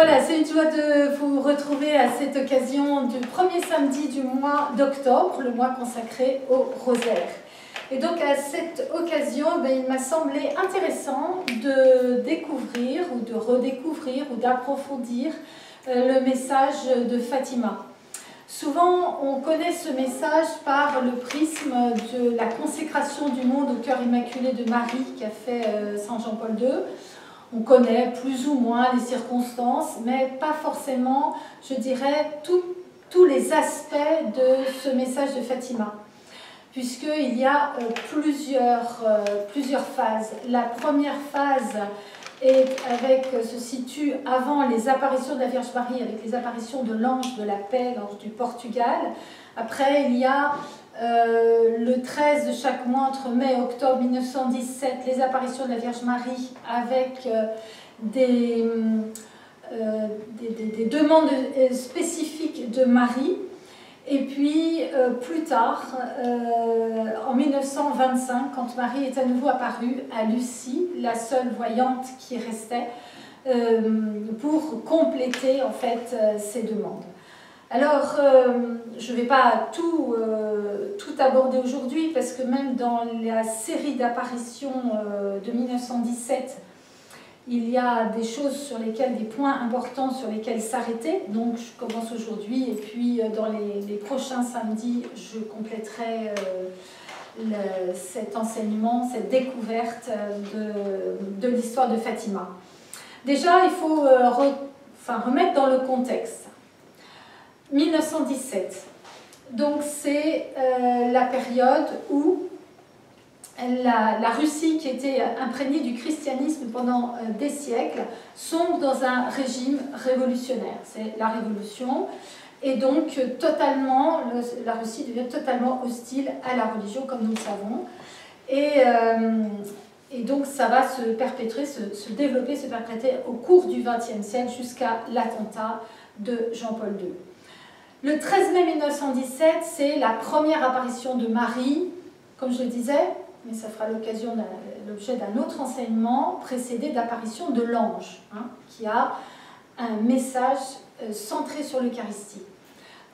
Voilà, c'est une joie de vous retrouver à cette occasion du premier samedi du mois d'octobre, le mois consacré au rosaire. Et donc à cette occasion, il m'a semblé intéressant de découvrir ou de redécouvrir ou d'approfondir le message de Fatima. Souvent, on connaît ce message par le prisme de la consécration du monde au cœur immaculé de Marie qu'a fait Saint Jean-Paul II. On connaît plus ou moins les circonstances, mais pas forcément, je dirais, tous les aspects de ce message de Fatima. Puisqu'il y a plusieurs phases. La première phase se situe avant les apparitions de la Vierge Marie, avec les apparitions de l'ange de la paix, l'ange du Portugal. Après, il y a le 13 de chaque mois, entre mai et octobre 1917, les apparitions de la Vierge Marie avec des demandes spécifiques de Marie. Et puis, plus tard, en 1925, quand Marie est à nouveau apparue à Lucie, la seule voyante qui restait, pour compléter en fait ces demandes. Alors, je ne vais pas tout aborder aujourd'hui, parce que même dans la série d'apparitions de 1917, il y a des choses des points importants sur lesquels s'arrêter. Donc, je commence aujourd'hui, et puis dans les prochains samedis, je compléterai cet enseignement, cette découverte de l'histoire de Fatima. Déjà, il faut remettre dans le contexte. 1917, donc c'est la période où la Russie, qui était imprégnée du christianisme pendant des siècles, sombre dans un régime révolutionnaire. C'est la révolution, et donc la Russie devient totalement hostile à la religion, comme nous le savons. Et donc ça va se perpétrer, se développer, se perpétrer au cours du XXe siècle jusqu'à l'attentat de Jean-Paul II. Le 13 mai 1917, c'est la première apparition de Marie, comme je le disais, mais ça fera l'objet d'un autre enseignement, précédé d'apparition de l'ange, qui a un message centré sur l'Eucharistie.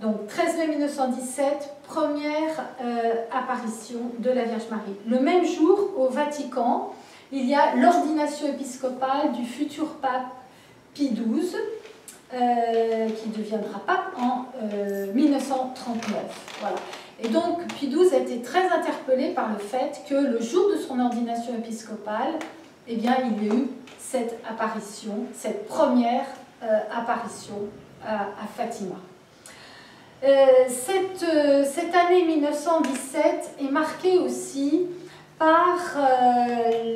Donc 13 mai 1917, première apparition de la Vierge Marie. Le même jour, au Vatican, il y a l'ordination épiscopale du futur pape Pie XII, qui deviendra pape en 1939. Voilà. Et donc, Pie XII a été très interpellé par le fait que le jour de son ordination épiscopale, il y a eu cette apparition, cette première apparition à Fatima. Cette année 1917 est marquée aussi par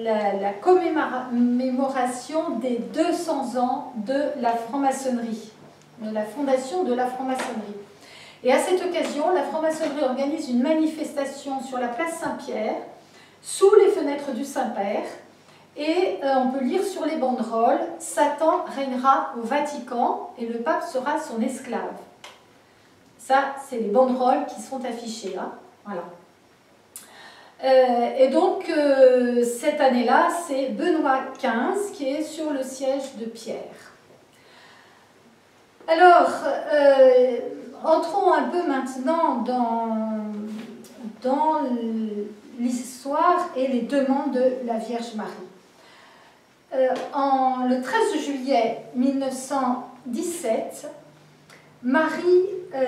la commémoration des 200 ans de la franc-maçonnerie, de la fondation de la franc-maçonnerie. Et à cette occasion, la franc-maçonnerie organise une manifestation sur la place Saint-Pierre, sous les fenêtres du Saint-Père, et on peut lire sur les banderoles « Satan régnera au Vatican et le pape sera son esclave ». Ça, c'est les banderoles qui sont affichées là. Voilà. Et donc, cette année-là, c'est Benoît XV qui est sur le siège de Pierre. Alors, entrons un peu maintenant dans l'histoire et les demandes de la Vierge Marie. Le 13 juillet 1917, Marie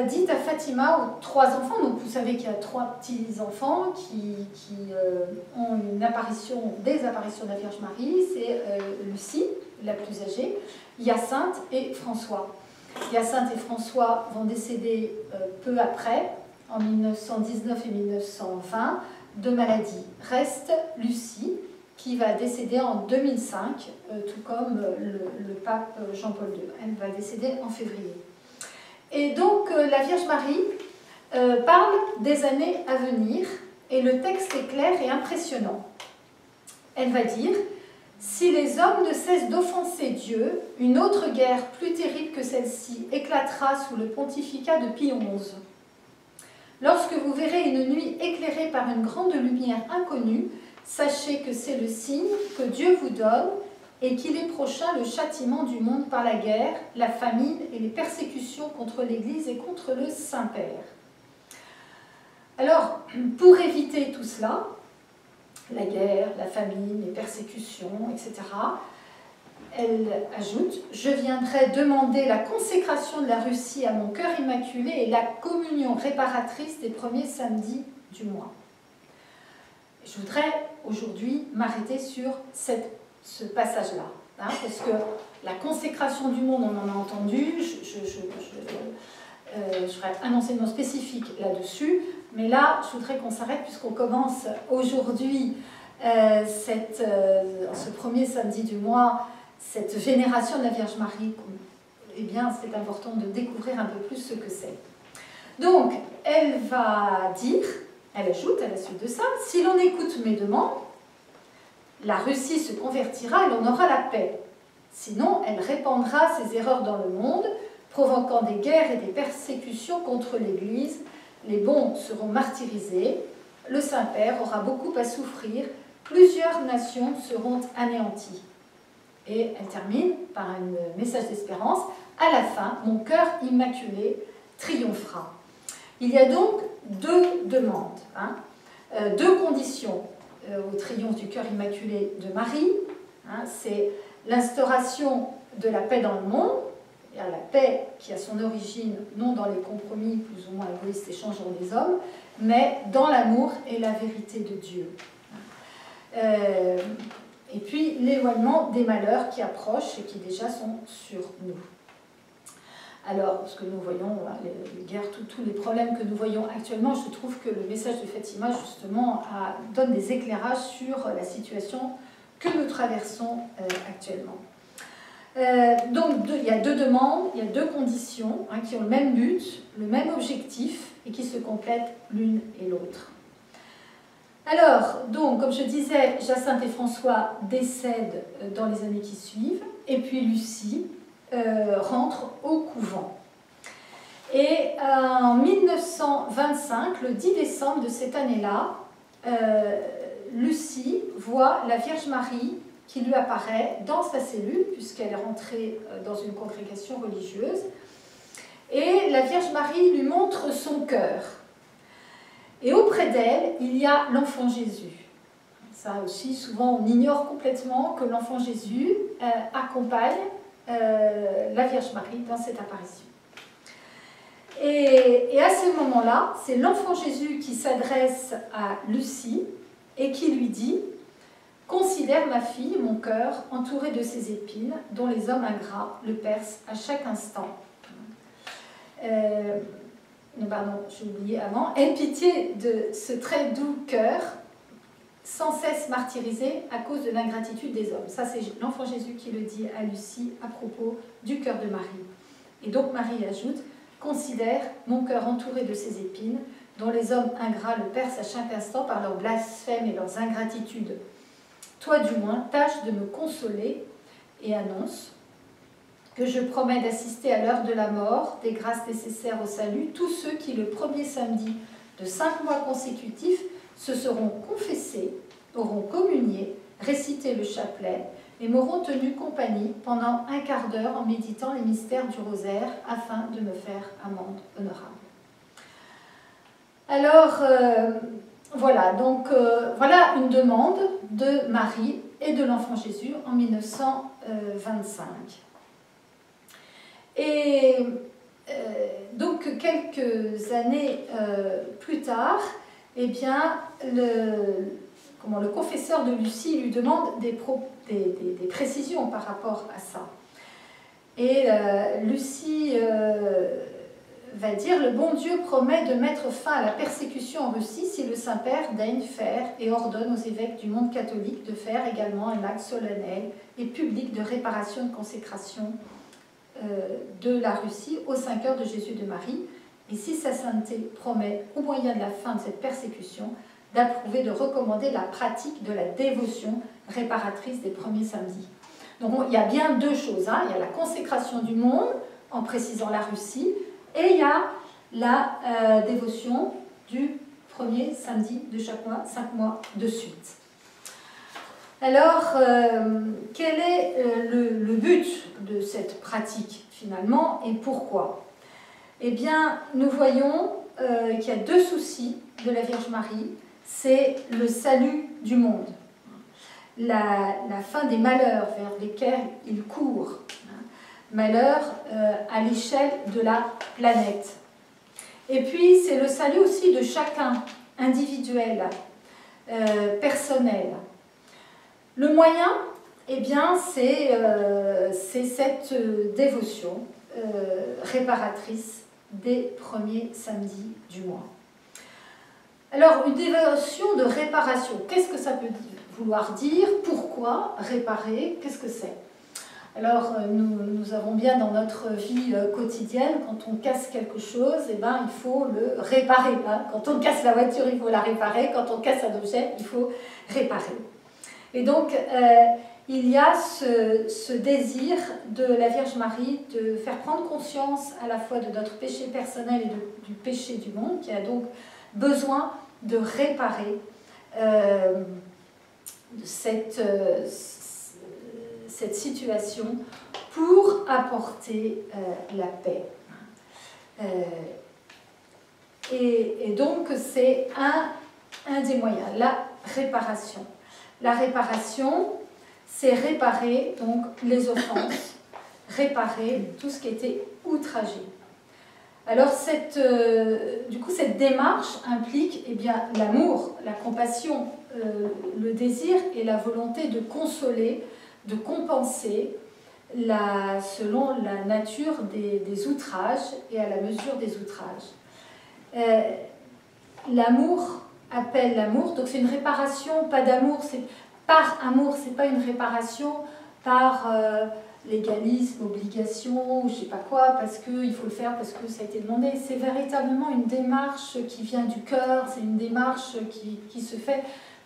dit à Fatima, aux 3 enfants, donc vous savez qu'il y a 3 petits-enfants qui ont des apparitions de la Vierge Marie, c'est Lucie, la plus âgée, Hyacinthe et François. Hyacinthe et François vont décéder peu après, en 1919 et 1920, de maladie. Reste Lucie, qui va décéder en 2005, tout comme le pape Jean-Paul II. Elle va décéder en février. Et donc, la Vierge Marie parle des années à venir, et le texte est clair et impressionnant. Elle va dire « Si les hommes ne cessent d'offenser Dieu, une autre guerre plus terrible que celle-ci éclatera sous le pontificat de Pie XI. Lorsque vous verrez une nuit éclairée par une grande lumière inconnue, sachez que c'est le signe que Dieu vous donne et qu'il est prochain le châtiment du monde par la guerre, la famine et les persécutions contre l'Église et contre le Saint-Père. Alors, pour éviter tout cela, la guerre, la famine, les persécutions, etc., elle ajoute « Je viendrai demander la consécration de la Russie à mon cœur immaculé et la communion réparatrice des premiers samedis du mois. » Je voudrais aujourd'hui m'arrêter sur ce passage-là, hein, parce que la consécration du monde, on en a entendu, je ferai un enseignement spécifique là-dessus, mais là, je voudrais qu'on s'arrête puisqu'on commence aujourd'hui, ce premier samedi du mois, cette vénération de la Vierge Marie. Eh bien, c'est important de découvrir un peu plus ce que c'est. Donc, elle va dire, elle ajoute à la suite de ça, « Si l'on écoute mes demandes, la Russie se convertira et l'on aura la paix. Sinon, elle répandra ses erreurs dans le monde, provoquant des guerres et des persécutions contre l'Église. Les bons seront martyrisés, le Saint-Père aura beaucoup à souffrir, plusieurs nations seront anéanties. » Et elle termine par un message d'espérance. « À la fin, mon cœur immaculé triomphera. » Il y a donc deux demandes, hein, deux conditions au triomphe du cœur immaculé de Marie. Hein, c'est l'instauration de la paix dans le monde, la paix qui a son origine non dans les compromis plus ou moins égoïstes et changeants des hommes, mais dans l'amour et la vérité de Dieu. Et puis l'éloignement des malheurs qui approchent et qui déjà sont sur nous. Alors, ce que nous voyons, les guerres, tous les problèmes que nous voyons actuellement, je trouve que le message de Fatima, justement, donne des éclairages sur la situation que nous traversons actuellement. Donc, il y a deux demandes, il y a deux conditions hein, qui ont le même but, le même objectif et qui se complètent l'une et l'autre. Alors, donc, comme je disais, Jacinthe et François décèdent dans les années qui suivent, et puis Lucie rentre au couvent. Et en 1925, le 10 décembre de cette année-là, Lucie voit la Vierge Marie qui lui apparaît dans sa cellule, puisqu'elle est rentrée dans une congrégation religieuse, et la Vierge Marie lui montre son cœur. Et auprès d'elle, il y a l'enfant Jésus. Ça aussi, souvent, on ignore complètement que l'enfant Jésus accompagne la Vierge Marie dans cette apparition. Et à ce moment-là, c'est l'enfant Jésus qui s'adresse à Lucie et qui lui dit « Considère ma fille, mon cœur, entouré de ses épines, dont les hommes ingrats le percent à chaque instant. » Pardon, j'ai oublié avant. « Aie pitié de ce très doux cœur, sans cesse martyrisé à cause de l'ingratitude des hommes. » Ça, c'est l'enfant Jésus qui le dit à Lucie à propos du cœur de Marie. Et donc Marie ajoute « Considère mon cœur entouré de ses épines, dont les hommes ingrats le percent à chaque instant par leurs blasphèmes et leurs ingratitudes. Toi, du moins, tâche de me consoler et annonce que je promets d'assister à l'heure de la mort, des grâces nécessaires au salut, tous ceux qui, le premier samedi de 5 mois consécutifs, se seront confessés, auront communié, récité le chapelet et m'auront tenu compagnie pendant un quart d'heure en méditant les mystères du rosaire afin de me faire amende honorable. » Alors, voilà, donc voilà une demande de Marie et de l'enfant Jésus en 1925. Et donc quelques années plus tard, eh bien, le confesseur de Lucie lui demande des précisions par rapport à ça. Et Lucie va dire « Le bon Dieu promet de mettre fin à la persécution en Russie si le Saint-Père daigne faire et ordonne aux évêques du monde catholique de faire également un acte solennel et public de réparation et de consécration de la Russie au Saint-Cœur de Jésus de Marie. Et si sa sainteté promet, au moyen de la fin de cette persécution, d'approuver, de recommander la pratique de la dévotion réparatrice des premiers samedis. » Donc il y a bien deux choses, hein. Il y a la consécration du monde, en précisant la Russie, et il y a la dévotion du premier samedi de chaque mois, 5 mois de suite. Alors, quel est le but de cette pratique finalement et pourquoi? Eh bien, nous voyons qu'il y a deux soucis de la Vierge Marie. C'est le salut du monde, la fin des malheurs vers lesquels il court, malheurs à l'échelle de la planète. Et puis, c'est le salut aussi de chacun, individuel, personnel. Le moyen, eh bien, c'est cette dévotion réparatrice des premiers samedis du mois. Alors, une dévotion de réparation, qu'est-ce que ça peut vouloir dire? Pourquoi réparer? Qu'est-ce que c'est? Alors, nous avons bien dans notre vie quotidienne, quand on casse quelque chose, eh ben, il faut le réparer. Hein. Quand on casse la voiture, il faut la réparer. Quand on casse un objet, il faut réparer. Et donc, il y a ce désir de la Vierge Marie de faire prendre conscience à la fois de notre péché personnel et du péché du monde, qui a donc besoin de réparer cette situation pour apporter la paix. Et donc, c'est un des moyens, la réparation. La réparation, c'est réparer donc, les offenses, réparer tout ce qui était outragé. Alors, du coup, cette démarche implique eh bien, l'amour, la compassion, le désir et la volonté de consoler, de compenser selon la nature des outrages et à la mesure des outrages. L'amour appelle l'amour, donc c'est une réparation, pas d'amour, c'est par amour, c'est pas une réparation par légalisme, obligation, ou je sais pas quoi, parce qu'il faut le faire, parce que ça a été demandé. C'est véritablement une démarche qui vient du cœur, c'est une démarche qui se fait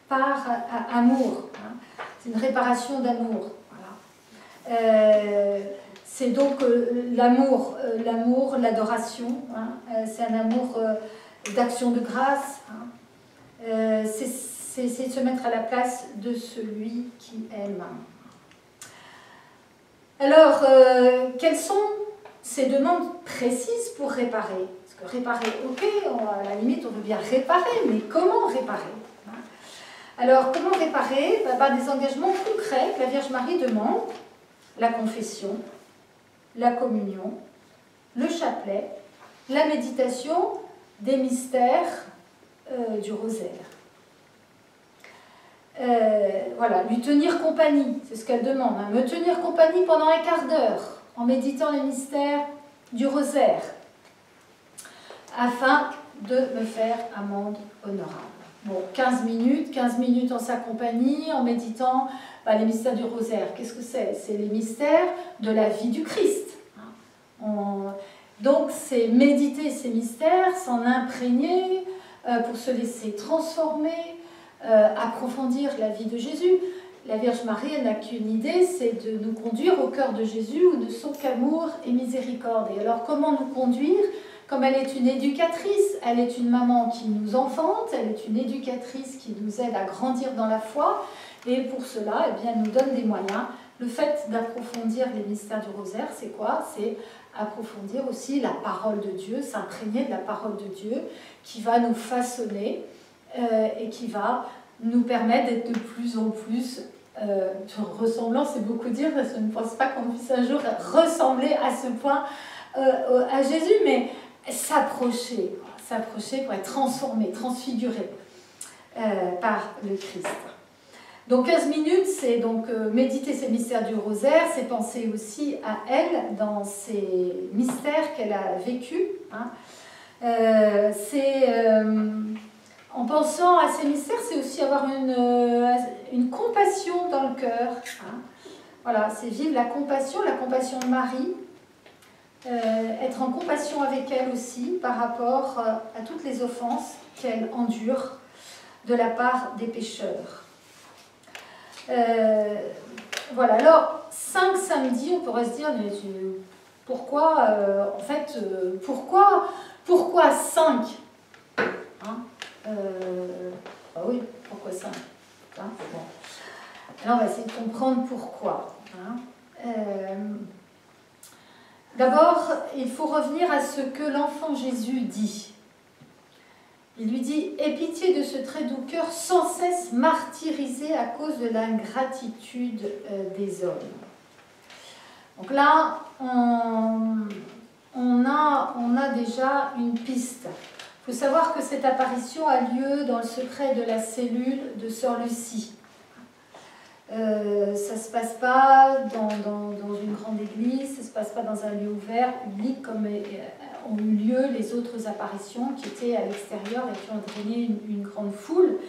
par amour. Hein. C'est une réparation d'amour. Voilà. C'est donc l'amour, l'adoration, hein. C'est un amour d'action de grâce. Hein. C'est de se mettre à la place de celui qui aime. Alors, quelles sont ces demandes précises pour réparer? Parce que réparer, ok, à la limite on veut bien réparer, mais comment réparer? Alors, comment réparer? Par des engagements concrets que la Vierge Marie demande: la confession, la communion, le chapelet, la méditation des mystères du rosaire. Voilà, lui tenir compagnie, c'est ce qu'elle demande, hein, me tenir compagnie pendant un quart d'heure en méditant les mystères du rosaire, afin de me faire amende honorable. Bon, 15 minutes en sa compagnie, en méditant les mystères du rosaire. Qu'est-ce que c'est? C'est les mystères de la vie du Christ. Donc, c'est méditer ces mystères, s'en imprégner, pour se laisser transformer, approfondir la vie de Jésus. La Vierge Marie, elle n'a qu'une idée, c'est de nous conduire au cœur de Jésus, où ne sont qu'amour et miséricorde. Et alors, comment nous conduire? Comme elle est une éducatrice, elle est une maman qui nous enfante, elle est une éducatrice qui nous aide à grandir dans la foi, et pour cela, eh bien, elle nous donne des moyens. Le fait d'approfondir les mystères du rosaire, c'est quoi? C'est approfondir aussi la parole de Dieu, s'imprégner de la parole de Dieu, qui va nous façonner et qui va nous permettre d'être de plus en plus ressemblants. C'est beaucoup dire, parce que je ne pense pas qu'on puisse un jour ressembler à ce point à Jésus, mais s'approcher pour être transformé, transfiguré par le Christ. Donc 15 minutes, c'est donc méditer ces mystères du rosaire, c'est penser aussi à elle dans ces mystères qu'elle a vécus. Hein. En pensant à ces mystères, c'est aussi avoir une compassion dans le cœur. Hein. Voilà, c'est vivre la compassion de Marie, être en compassion avec elle aussi par rapport à toutes les offenses qu'elle endure de la part des pécheurs. Voilà, alors 5 samedis, on pourrait se dire, mais pourquoi, pourquoi 5 hein, oui, pourquoi 5 hein, bon. Alors on va essayer de comprendre pourquoi. D'abord, il faut revenir à ce que l'enfant Jésus dit. Il lui dit « Aie pitié de ce très doux cœur sans cesse martyrisé à cause de l'ingratitude des hommes. » Donc là, on a déjà une piste. Il faut savoir que cette apparition a lieu dans le secret de la cellule de Sœur Lucie. Ça ne se passe pas dans une grande église, ça ne se passe pas dans un lieu ouvert, public, comme ont eu lieu les autres apparitions qui étaient à l'extérieur et qui ont drainé une grande foule.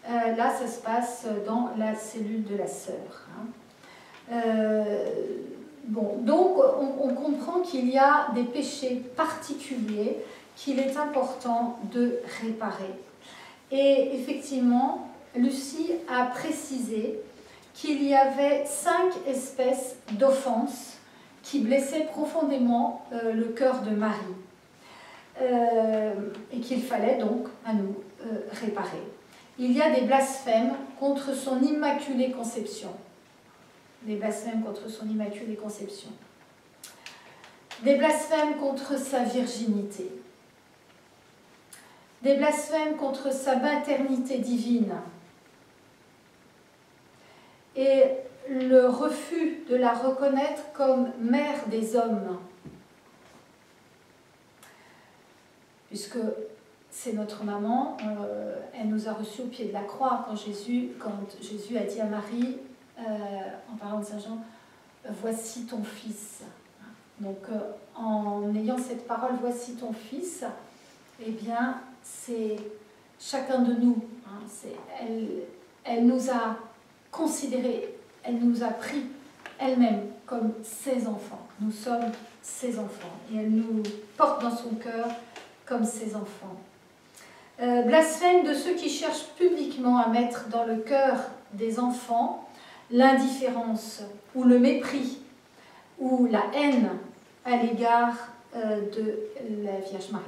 Là, ça se passe dans la cellule de la sœur. Bon, donc, on comprend qu'il y a des péchés particuliers qu'il est important de réparer. Et effectivement, Lucie a précisé qu'il y avait 5 espèces d'offenses qui blessaient profondément le cœur de Marie et qu'il fallait donc à nous réparer. Il y a des blasphèmes contre son immaculée conception. Des blasphèmes contre son immaculée conception. Des blasphèmes contre sa virginité. Des blasphèmes contre sa maternité divine. Et le refus de la reconnaître comme mère des hommes. Puisque c'est notre maman, elle nous a reçus au pied de la croix quand Jésus a dit à Marie, en parlant de Saint Jean, « Voici ton fils ». Donc en ayant cette parole « Voici ton fils », eh bien c'est chacun de nous. Elle nous a considérés, elle nous a pris elle-même comme ses enfants. Nous sommes ses enfants et elle nous porte dans son cœur comme ses enfants. Blasphème de ceux qui cherchent publiquement à mettre dans le cœur des enfants l'indifférence ou le mépris ou la haine à l'égard de la Vierge Marie.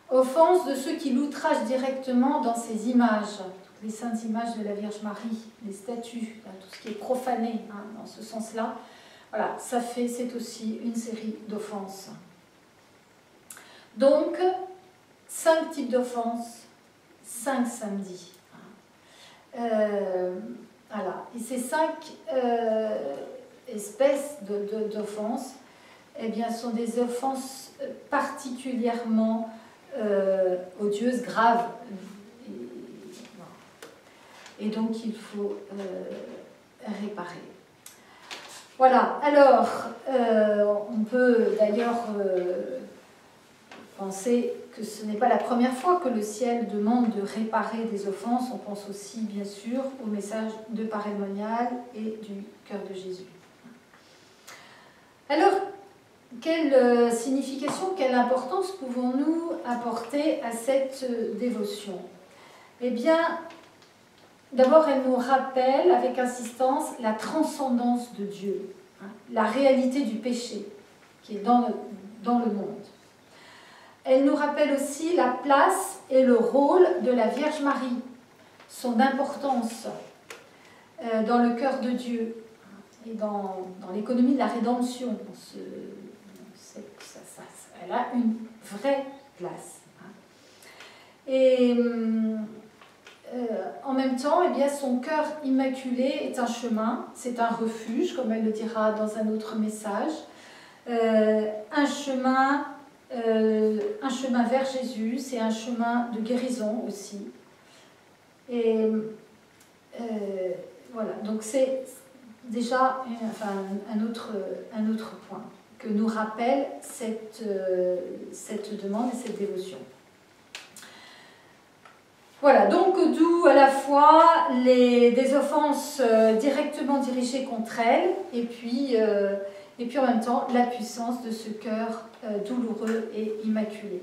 Offense de ceux qui l'outragent directement dans ses images, les saintes images de la Vierge Marie, les statues, tout ce qui est profané dans ce sens-là. Voilà, c'est aussi une série d'offenses. Donc, 5 types d'offenses, 5 samedis. Voilà. Et ces 5 espèces d'offenses, eh bien, sont des offenses particulièrement odieuses, graves. Et donc, il faut réparer. Voilà. Alors, on peut d'ailleurs penser que ce n'est pas la première fois que le ciel demande de réparer des offenses. On pense aussi, bien sûr, au message de Parémonial et du cœur de Jésus. Alors, quelle signification, quelle importance pouvons-nous apporter à cette dévotion? Eh bien, d'abord, elle nous rappelle avec insistance la transcendance de Dieu, la réalité du péché qui est dans le monde. Elle nous rappelle aussi la place et le rôle de la Vierge Marie, son importance dans le cœur de Dieu et dans l'économie de la rédemption. Elle a une vraie place. Et en même temps, eh bien, son cœur immaculé est un chemin, c'est un refuge, comme elle le dira dans un autre message, un chemin vers Jésus, c'est un chemin de guérison aussi. Et voilà, donc c'est déjà un autre point que nous rappelle cette demande et cette dévotion. Voilà, donc d'où à la fois des offenses directement dirigées contre elle, et puis en même temps la puissance de ce cœur douloureux et immaculé.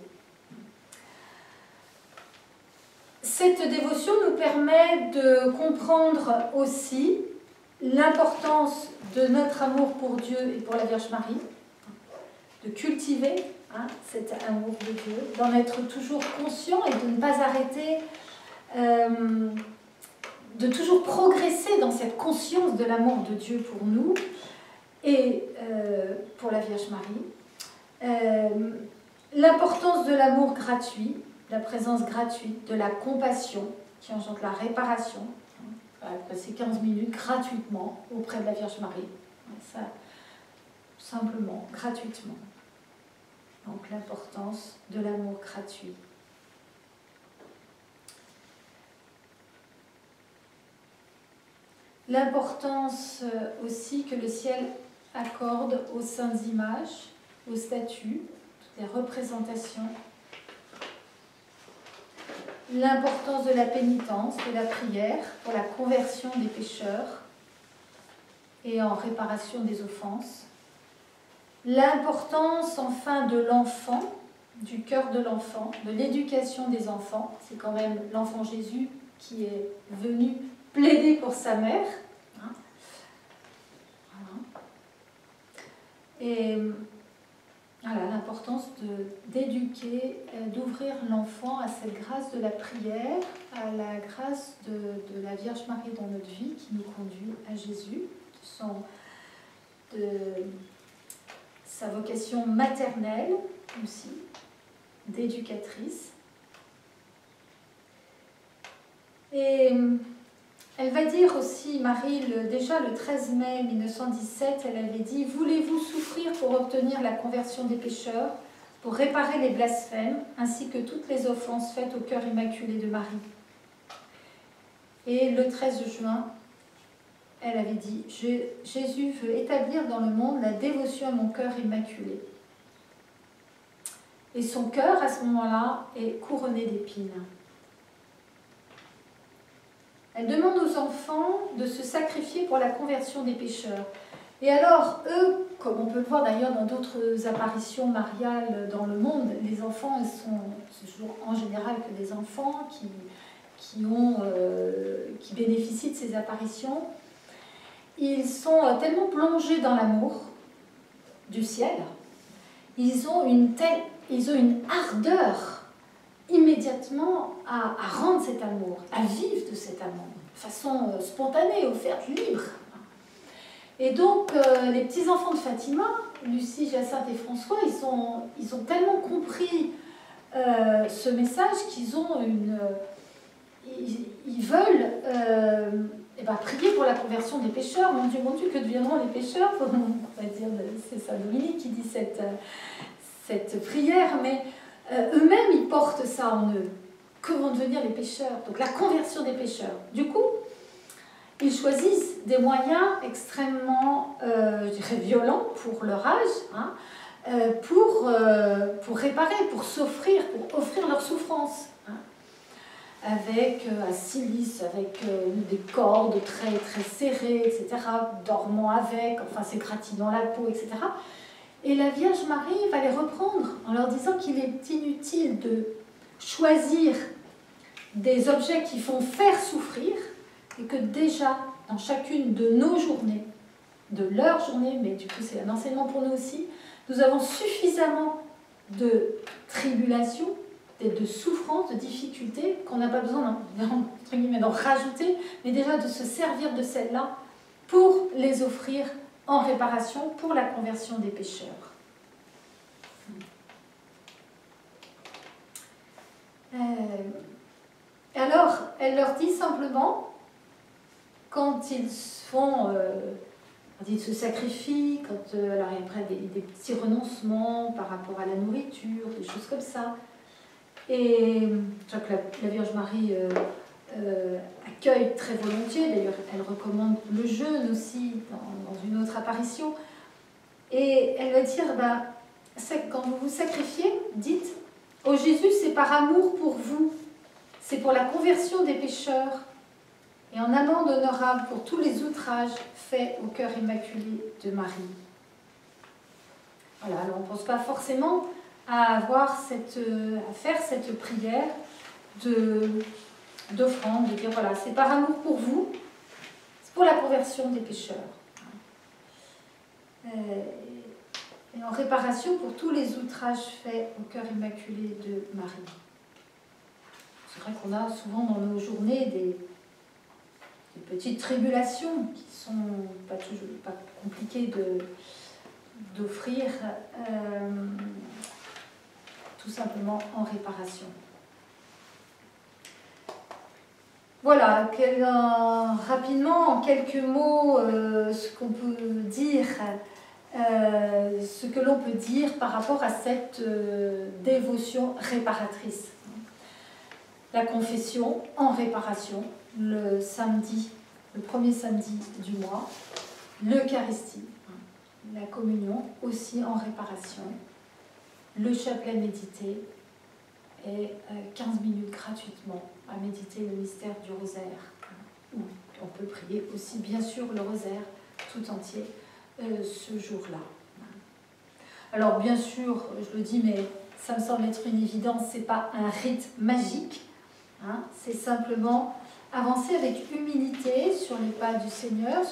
Cette dévotion nous permet de comprendre aussi l'importance de notre amour pour Dieu et pour la Vierge Marie, de cultiver cet amour de Dieu, d'en être toujours conscient et de ne pas arrêter de toujours progresser dans cette conscience de l'amour de Dieu pour nous et pour la Vierge Marie. L'importance de l'amour gratuit, la présence gratuite, de la compassion qui engendre la réparation. Passer 15 minutes gratuitement auprès de la Vierge Marie. Ça, simplement, gratuitement. Donc l'importance de l'amour gratuit. L'importance aussi que le ciel accorde aux saintes images, aux statues, toutes les représentations. L'importance de la pénitence, de la prière pour la conversion des pécheurs et en réparation des offenses. L'importance enfin de l'enfant, du cœur de l'enfant, de l'éducation des enfants. C'est quand même l'enfant Jésus qui est venu plaider pour sa mère. Et voilà, l'importance d'éduquer, d'ouvrir l'enfant à cette grâce de la prière, à la grâce de la Vierge Marie dans notre vie qui nous conduit à Jésus, de sa vocation maternelle aussi, d'éducatrice. Et elle va dire aussi, Marie, déjà le 13 mai 1917, elle avait dit « Voulez-vous souffrir pour obtenir la conversion des pécheurs, pour réparer les blasphèmes, ainsi que toutes les offenses faites au cœur immaculé de Marie ?» Et le 13 juin, elle avait dit « Jésus veut établir dans le monde la dévotion à mon cœur immaculé. » Et son cœur, à ce moment-là, est couronné d'épines. Elle demande aux enfants de se sacrifier pour la conversion des pécheurs. Et alors, eux, comme on peut le voir d'ailleurs dans d'autres apparitions mariales dans le monde, les enfants, c'est toujours en général que des enfants qui bénéficient de ces apparitions. Ils sont tellement plongés dans l'amour du ciel, ils ont une ardeur immédiatement à rendre cet amour, à vivre de cet amour, de façon spontanée, offerte, libre. Et donc, les petits-enfants de Fatima, Lucie, Jacinthe et François, ils ont tellement compris ce message qu'ils ont ils veulent prier pour la conversion des pécheurs. Mon Dieu, que deviendront les pécheurs? On va dire, c'est Saint Dominique qui dit cette prière, mais eux-mêmes, ils portent ça en eux. Que vont devenir les pécheurs? Donc la conversion des pécheurs. Du coup, ils choisissent des moyens extrêmement, je dirais, violents pour leur âge, pour réparer, pour s'offrir, pour offrir leur souffrance. Avec un silice, avec des cordes très, très serrées, etc., dormant avec, enfin s'égratignant la peau, etc. Et la Vierge Marie va les reprendre en leur disant qu'il est inutile de choisir des objets qui font faire souffrir et que déjà, dans chacune de nos journées, de leur journée, mais du coup c'est un enseignement pour nous aussi, nous avons suffisamment de tribulations, de souffrances, de difficultés, qu'on n'a pas besoin d'en rajouter, mais déjà de se servir de celles-là pour les offrir en réparation pour la conversion des pécheurs. Alors, elle leur dit simplement, quand ils se sacrifient, alors après des petits renoncements par rapport à la nourriture, des choses comme ça, et je crois que la Vierge Marie accueille très volontiers, d'ailleurs elle recommande le jeûne aussi dans une autre apparition, et elle va dire, quand vous vous sacrifiez, dites, « Oh Jésus, c'est par amour pour vous, c'est pour la conversion des pécheurs, et en amende honorable pour tous les outrages faits au cœur immaculé de Marie. » Voilà, alors on ne pense pas forcément à faire cette prière d'offrande, de dire voilà, c'est par amour pour vous, c'est pour la conversion des pécheurs. Et en réparation pour tous les outrages faits au cœur immaculé de Marie. C'est vrai qu'on a souvent dans nos journées petites tribulations qui sont pas compliquées d'offrir, tout simplement en réparation. Voilà, rapidement, en quelques mots, ce qu'on peut dire, ce que l'on peut dire par rapport à cette dévotion réparatrice. La confession en réparation, le premier samedi du mois, l'Eucharistie, la communion aussi en réparation, le chapelet médité et 15 minutes gratuitement à méditer le mystère du rosaire. Où on peut prier aussi bien sûr le rosaire tout entier ce jour-là. Alors bien sûr, je le dis, mais ça me semble être une évidence, c'est pas un rite magique, hein, c'est simplement avancer avec humilité sur les pas du Seigneur,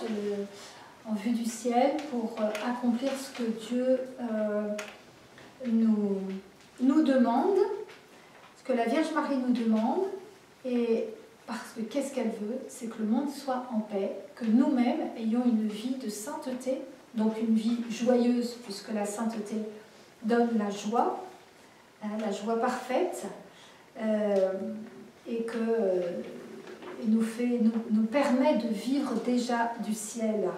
en vue du ciel, pour accomplir ce que Dieu nous demande, ce que la Vierge Marie nous demande, et parce que qu'est-ce qu'elle veut? C'est que le monde soit en paix, que nous-mêmes ayons une vie de sainteté, donc une vie joyeuse, puisque la sainteté donne la joie parfaite, et nous permet de vivre déjà du ciel.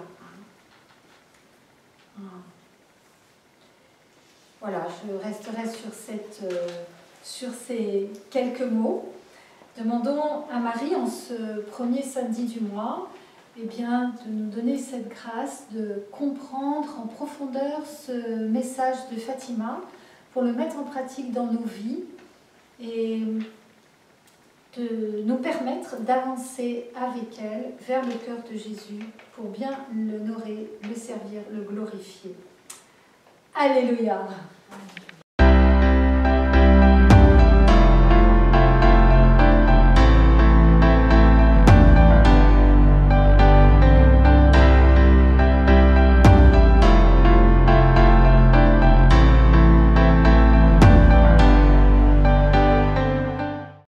Voilà, je resterai sur ces quelques mots. Demandons à Marie, en ce premier samedi du mois, eh bien, de nous donner cette grâce de comprendre en profondeur ce message de Fatima pour le mettre en pratique dans nos vies et de nous permettre d'avancer avec elle vers le cœur de Jésus pour bien l'honorer, le servir, le glorifier. Alléluia!